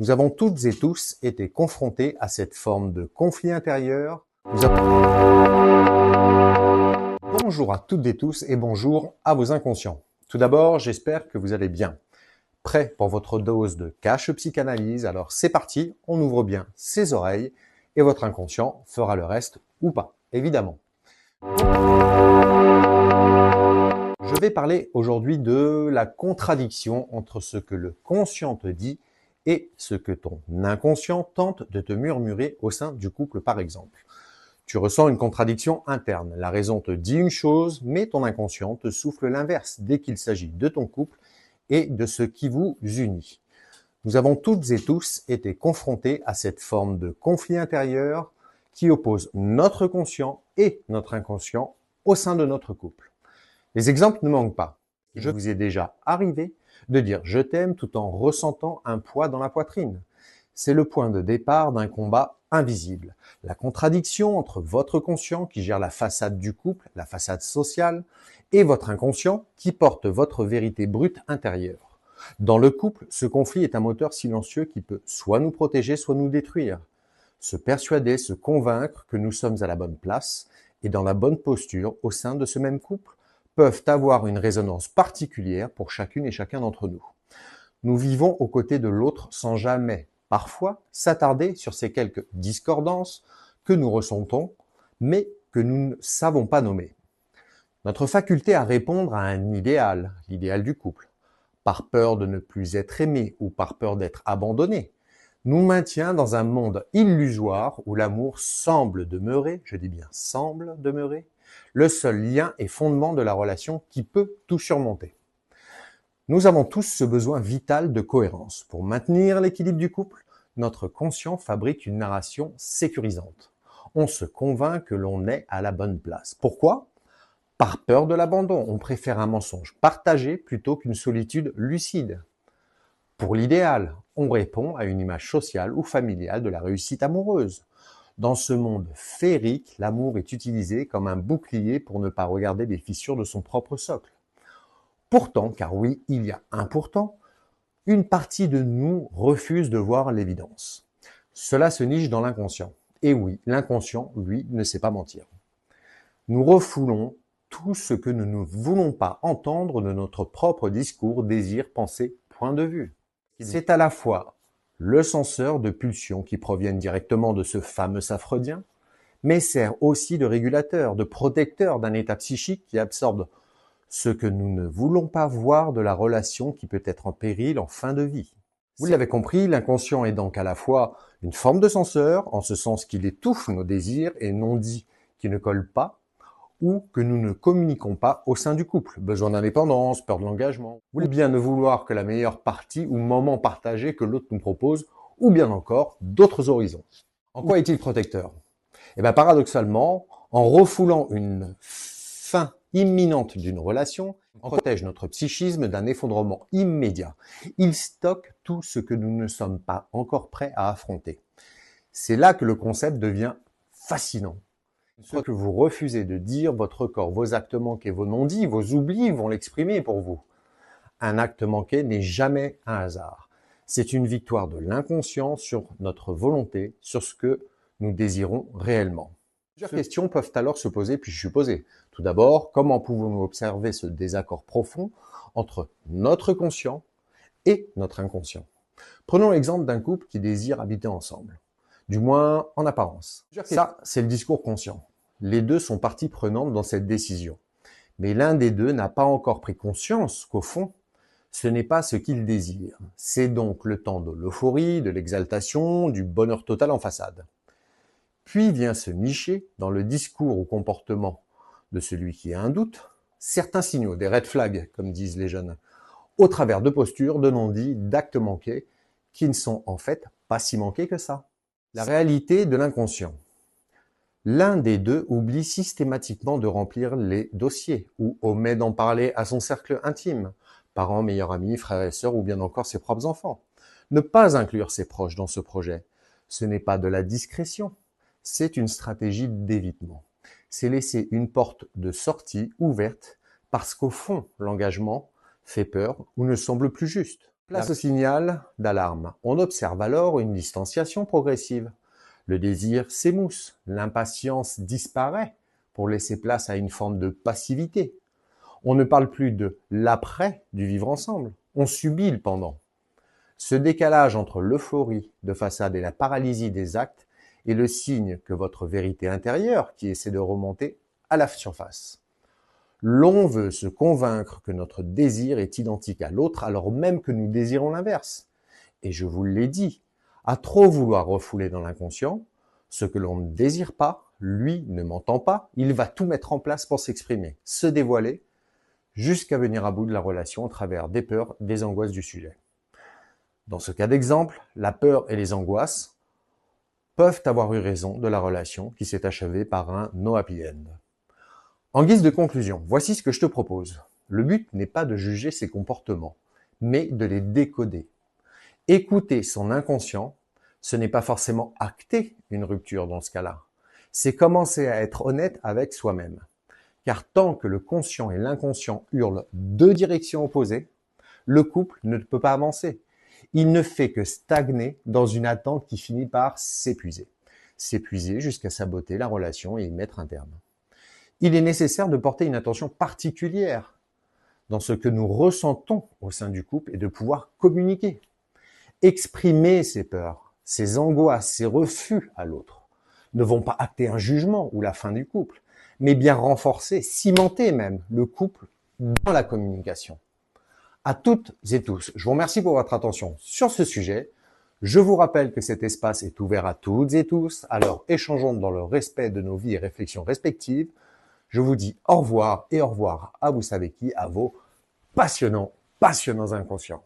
Nous avons toutes et tous été confrontés à cette forme de conflit intérieur. Bonjour à toutes et tous et bonjour à vos inconscients. Tout d'abord, j'espère que vous allez bien. Prêt pour votre dose de cache psychanalyse, alors c'est parti, on ouvre bien ses oreilles et votre inconscient fera le reste ou pas, évidemment. Je vais parler aujourd'hui de la contradiction entre ce que le conscient te dit et ce que ton inconscient tente de te murmurer au sein du couple, par exemple. Tu ressens une contradiction interne. La raison te dit une chose, mais ton inconscient te souffle l'inverse dès qu'il s'agit de ton couple et de ce qui vous unit. Nous avons toutes et tous été confrontés à cette forme de conflit intérieur qui oppose notre conscient et notre inconscient au sein de notre couple. Les exemples ne manquent pas. Je vous ai déjà arrivé de dire « je t'aime » tout en ressentant un poids dans la poitrine. C'est le point de départ d'un combat invisible. La contradiction entre votre conscient qui gère la façade du couple, la façade sociale, et votre inconscient qui porte votre vérité brute intérieure. Dans le couple, ce conflit est un moteur silencieux qui peut soit nous protéger, soit nous détruire. Se persuader, se convaincre que nous sommes à la bonne place et dans la bonne posture au sein de ce même couple peuvent avoir une résonance particulière pour chacune et chacun d'entre nous. Nous vivons aux côtés de l'autre sans jamais, parfois, s'attarder sur ces quelques discordances que nous ressentons, mais que nous ne savons pas nommer. Notre faculté à répondre à un idéal, l'idéal du couple, par peur de ne plus être aimé ou par peur d'être abandonné, nous maintient dans un monde illusoire où l'amour semble demeurer, je dis bien semble demeurer, le seul lien et fondement de la relation qui peut tout surmonter. Nous avons tous ce besoin vital de cohérence. Pour maintenir l'équilibre du couple, notre conscient fabrique une narration sécurisante. On se convainc que l'on est à la bonne place. Pourquoi ? Par peur de l'abandon. On préfère un mensonge partagé plutôt qu'une solitude lucide. Pour l'idéal, on répond à une image sociale ou familiale de la réussite amoureuse. Dans ce monde féerique, l'amour est utilisé comme un bouclier pour ne pas regarder les fissures de son propre socle. Pourtant, car oui, il y a un pourtant, une partie de nous refuse de voir l'évidence. Cela se niche dans l'inconscient. Et oui, l'inconscient, lui, ne sait pas mentir. Nous refoulons tout ce que nous ne voulons pas entendre de notre propre discours, désir, pensée, point de vue. C'est à la fois le censeur de pulsions qui proviennent directement de ce fameux safredien, mais sert aussi de régulateur, de protecteur d'un état psychique qui absorbe ce que nous ne voulons pas voir de la relation qui peut être en péril en fin de vie. Vous l'avez compris, l'inconscient est donc à la fois une forme de censeur, en ce sens qu'il étouffe nos désirs et non-dits qui ne collent pas, ou que nous ne communiquons pas au sein du couple. Besoin d'indépendance, peur de l'engagement, ou bien ne vouloir que la meilleure partie ou moment partagé que l'autre nous propose, ou bien encore d'autres horizons. En quoi est-il protecteur ? Eh bien, paradoxalement, en refoulant une fin imminente d'une relation, on protège notre psychisme d'un effondrement immédiat. Il stocke tout ce que nous ne sommes pas encore prêts à affronter. C'est là que le concept devient fascinant. Ce que vous refusez de dire, votre corps, vos actes manqués, vos non-dits, vos oublis vont l'exprimer pour vous. Un acte manqué n'est jamais un hasard. C'est une victoire de l'inconscient sur notre volonté, sur ce que nous désirons réellement. Plusieurs questions peuvent alors se poser puis supposer. Tout d'abord, comment pouvons-nous observer ce désaccord profond entre notre conscient et notre inconscient ? Prenons l'exemple d'un couple qui désire habiter ensemble, du moins en apparence. Ça, c'est le discours conscient. Les deux sont parties prenantes dans cette décision. Mais l'un des deux n'a pas encore pris conscience qu'au fond, ce n'est pas ce qu'il désire. C'est donc le temps de l'euphorie, de l'exaltation, du bonheur total en façade. Puis vient se nicher dans le discours ou comportement de celui qui a un doute, certains signaux, des red flags, comme disent les jeunes, au travers de postures, de non-dits, d'actes manqués, qui ne sont en fait pas si manqués que ça. La réalité de l'inconscient. L'un des deux oublie systématiquement de remplir les dossiers ou omet d'en parler à son cercle intime, parents, meilleurs amis, frères et sœurs ou bien encore ses propres enfants. Ne pas inclure ses proches dans ce projet, ce n'est pas de la discrétion, c'est une stratégie d'évitement. C'est laisser une porte de sortie ouverte parce qu'au fond, l'engagement fait peur ou ne semble plus juste. Place au signal d'alarme. On observe alors une distanciation progressive. Le désir s'émousse, l'impatience disparaît pour laisser place à une forme de passivité. On ne parle plus de l'après du vivre ensemble, on subit le pendant. Ce décalage entre l'euphorie de façade et la paralysie des actes est le signe que votre vérité intérieure qui essaie de remonter à la surface. L'on veut se convaincre que notre désir est identique à l'autre alors même que nous désirons l'inverse. Et je vous l'ai dit, à trop vouloir refouler dans l'inconscient, ce que l'on ne désire pas, lui ne m'entend pas, il va tout mettre en place pour s'exprimer, se dévoiler, jusqu'à venir à bout de la relation au travers des peurs, des angoisses du sujet. Dans ce cas d'exemple, la peur et les angoisses peuvent avoir eu raison de la relation qui s'est achevée par un no happy end. En guise de conclusion, voici ce que je te propose. Le but n'est pas de juger ses comportements, mais de les décoder. Écouter son inconscient, ce n'est pas forcément acter une rupture dans ce cas-là. C'est commencer à être honnête avec soi-même. Car tant que le conscient et l'inconscient hurlent deux directions opposées, le couple ne peut pas avancer. Il ne fait que stagner dans une attente qui finit par s'épuiser. S'épuiser jusqu'à saboter la relation et y mettre un terme. Il est nécessaire de porter une attention particulière dans ce que nous ressentons au sein du couple et de pouvoir communiquer. Exprimer ses peurs, ses angoisses, ses refus à l'autre ne vont pas acter un jugement ou la fin du couple, mais bien renforcer, cimenter même le couple dans la communication. À toutes et tous, je vous remercie pour votre attention sur ce sujet. Je vous rappelle que cet espace est ouvert à toutes et tous, alors échangeons dans le respect de nos vies et réflexions respectives. Je vous dis au revoir et au revoir à vous savez qui, à vos passionnants inconscients.